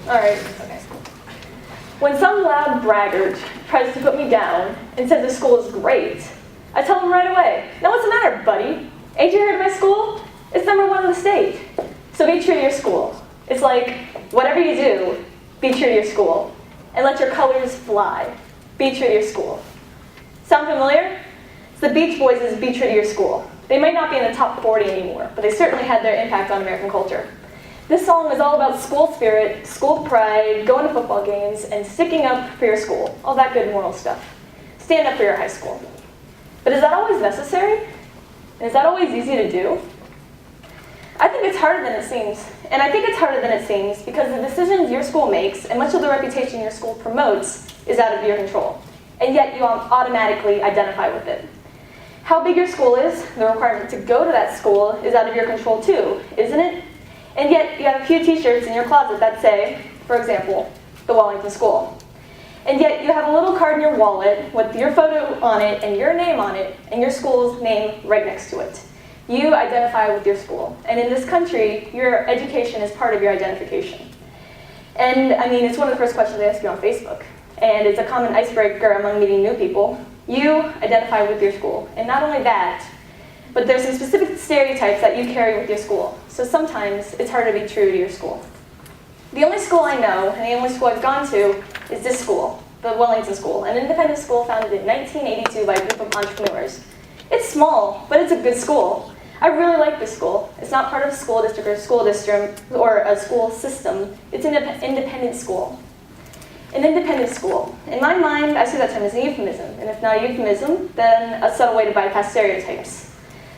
All right, okay. When some loud braggart tries to put me down and says the school is great, I tell him right away, "Now what's the matter, buddy? Ain't you heard of my school? It's #1 in the state." So be true to your school. It's like, whatever you do, be true to your school. And let your colors fly. Be true to your school. Sound familiar? It's the Beach Boys' Be True to Your School. They might not be in the top 40 anymore, but they certainly had their impact on American culture. This song is all about school spirit, school pride, going to football games, and sticking up for your school. All that good moral stuff. Stand up for your high school. But is that always necessary? And is that always easy to do? I think it's harder than it seems. And I think it's harder than it seems because the decisions your school makes and much of the reputation your school promotes is out of your control. And yet you automatically identify with it. How big your school is, the requirement to go to that school is out of your control too, isn't it? And yet you have a few t-shirts in your closet that say, for example, the Wellington School. And yet you have a little card in your wallet with your photo on it and your name on it and your school's name right next to it. You identify with your school. And in this country, your education is part of your identification. And I mean, it's one of the first questions they ask you on Facebook. And it's a common icebreaker among meeting new people. You identify with your school. And not only that, but there's some specific stereotypes that you carry with your school. So sometimes it's hard to be true to your school. The only school I know, and the only school I've gone to, is this school, the Wellington School, an independent school founded in 1982 by a group of entrepreneurs. It's small, but it's a good school. I really like this school. It's not part of a school district or a school system. It's an independent school. An independent school. In my mind, I see that term as a euphemism. And if not a euphemism, then a subtle way to bypass stereotypes.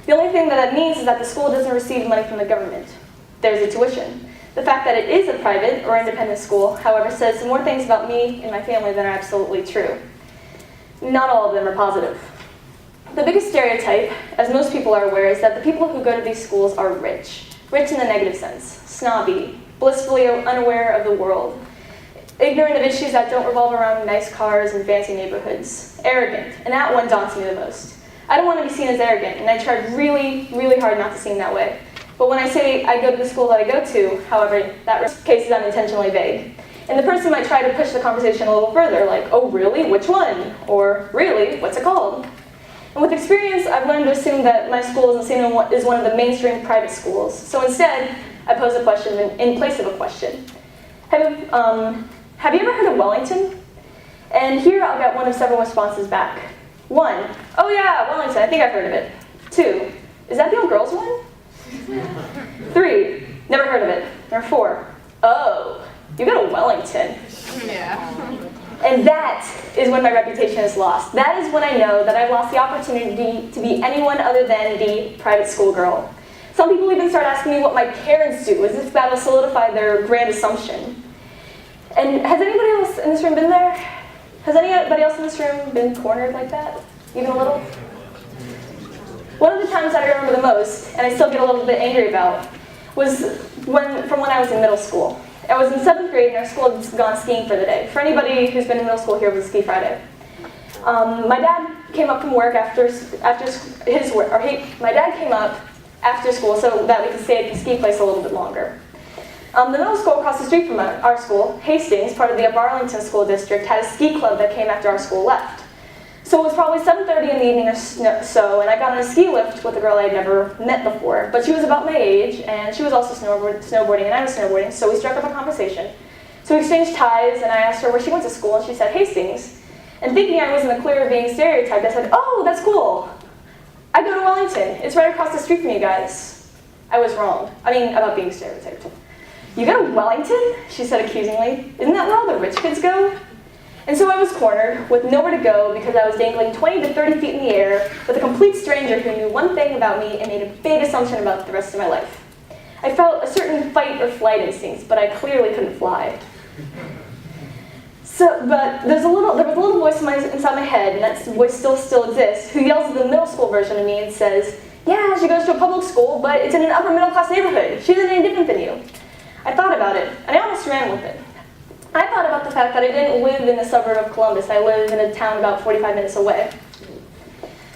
The only thing that means is that the school doesn't receive money from the government. There's a tuition. The fact that it is a private or independent school, however, says more things about me and my family than are absolutely true. Not all of them are positive. The biggest stereotype, as most people are aware, is that the people who go to these schools are rich. Rich in the negative sense. Snobby. Blissfully unaware of the world. Ignorant of issues that don't revolve around nice cars and fancy neighborhoods. Arrogant. And that one daunts me the most. I don't want to be seen as arrogant, and I tried really, really hard not to seem that way. But when I say I go to the school that I go to, however, that case is unintentionally vague. And the person might try to push the conversation a little further, like, "Oh, really? Which one?" Or, "Really? What's it called?" And with experience, I've learned to assume that my school is seen as one of the mainstream private schools. So instead, I pose a question in place of a question. Have you ever heard of Wellington? And here I'll get one of several responses back. 1, "Oh yeah, Wellington, I think I've heard of it." 2, "Is that the old girls one?" 3, "Never heard of it." Or 4, "Oh, you go to Wellington." Yeah. And that is when my reputation is lost. That is when I know that I've lost the opportunity to be anyone other than the private school girl. Some people even start asking me what my parents do, as if that will solidify their grand assumption. And has anybody else in this room been there? Has anybody else in this room been cornered like that? Even a little? One of the times I remember the most, and I still get a little bit angry about, was from when I was in middle school. I was in 7th grade and our school had gone skiing for the day. For anybody who's been in middle school here, it was Ski Friday. My dad came up from work after his work, my dad came up after school so that we could stay at the ski place a little bit longer. The middle school across the street from our school, Hastings, part of the Arlington School District, had a ski club that came after our school left. So it was probably 7:30 in the evening or so, and I got on a ski lift with a girl I had never met before. But she was about my age, and she was also snowboarding, and I was snowboarding, so we struck up a conversation. So we exchanged ties, and I asked her where she went to school, and she said Hastings. And thinking I was in the clear of being stereotyped, I said, "Oh, that's cool. I go to Wellington. It's right across the street from you guys." I was wrong. About being stereotyped. "You go to Wellington?" she said accusingly. "Isn't that where all the rich kids go?" And so I was cornered with nowhere to go because I was dangling 20 to 30 feet in the air with a complete stranger who knew one thing about me and made a big assumption about the rest of my life. I felt a certain fight or flight instincts, but I clearly couldn't fly. But there was a little voice inside my head, and that voice still exists, who yells at the middle school version of me and says, "Yeah, she goes to a public school, but it's in an upper middle class neighborhood. She isn't any different than you." I thought about it, and I almost ran with it. I thought about the fact that I didn't live in the suburb of Columbus. I live in a town about 45 minutes away.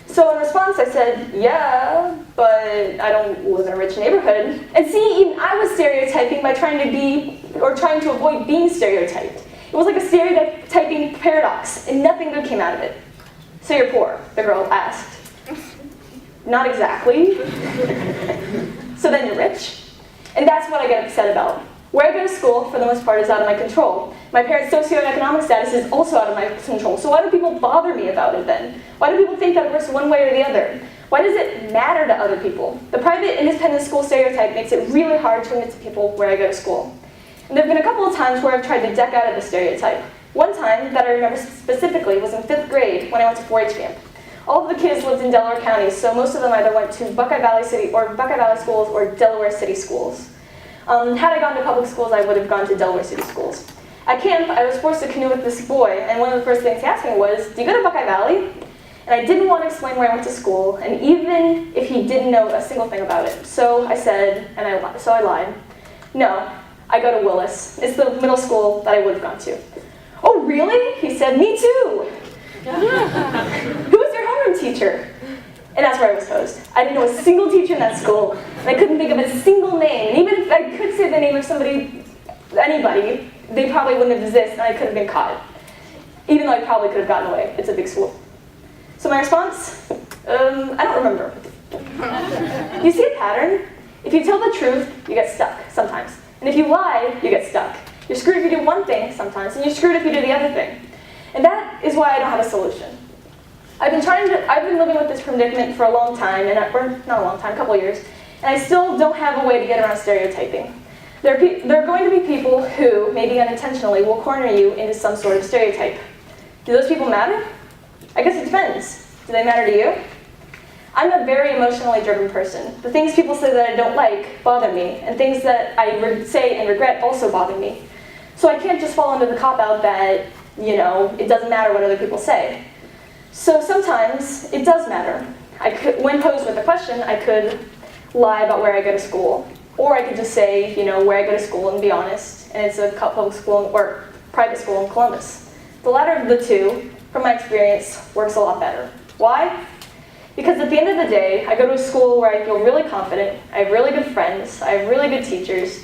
So in response, I said, "Yeah, but I don't live in a rich neighborhood." And see, even I was stereotyping by trying to be or trying to avoid being stereotyped. It was like a stereotyping paradox, and nothing good came out of it. So you're poor, the girl asked. Not exactly. So then you're rich? And that's what I get upset about. Where I go to school, for the most part, is out of my control. My parents' socioeconomic status is also out of my control. So why do people bother me about it then? Why do people think that it works one way or the other? Why does it matter to other people? The private independent school stereotype makes it really hard to admit to people where I go to school. And there have been a couple of times where I've tried to deck out of the stereotype. One time that I remember specifically was in 5th grade when I went to 4-H camp. All of the kids lived in Delaware County, so most of them either went to Buckeye Valley schools or Delaware City schools. Had I gone to public schools, I would have gone to Delaware City schools. At camp, I was forced to canoe with this boy, and one of the first things he asked me was, "Do you go to Buckeye Valley?" And I didn't want to explain where I went to school, and even if he didn't know a single thing about it. So I said, so I lied, "No, I go to Willis. It's the middle school that I would have gone to." "Oh, really?" He said, "Me too." "Who was your homeroom teacher?" And that's where I was posed. I didn't know a single teacher in that school, and I couldn't think of a single name. And even if I could say the name of anybody, they probably wouldn't exist, and I could have been caught. Even though I probably could have gotten away. It's a big school. So my response? I don't remember. You see a pattern? If you tell the truth, you get stuck, sometimes. And if you lie, you get stuck. You're screwed if you do one thing, sometimes, and you're screwed if you do the other thing. And that is why I don't have a solution. I've been living with this predicament for a long time, or not a long time, a couple of years, and I still don't have a way to get around stereotyping. There are going to be people who, maybe unintentionally, will corner you into some sort of stereotype. Do those people matter? I guess it depends. Do they matter to you? I'm a very emotionally driven person. The things people say that I don't like bother me, and things that I say and regret also bother me. So I can't just fall into the cop-out that, it doesn't matter what other people say. So sometimes it does matter. When posed with a question, I could lie about where I go to school, or I could just say, where I go to school and be honest, and it's a public school or private school in Columbus. The latter of the two, from my experience, works a lot better. Why? Because at the end of the day, I go to a school where I feel really confident, I have really good friends, I have really good teachers,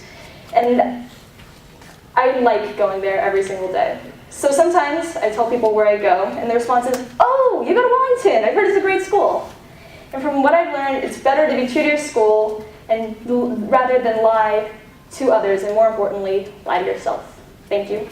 and I like going there every single day. So sometimes I tell people where I go, and the response is, "Oh, you go to Wellington, I've heard it's a great school." And from what I've learned, it's better to be true to your school rather than lie to others, and more importantly, lie to yourself. Thank you.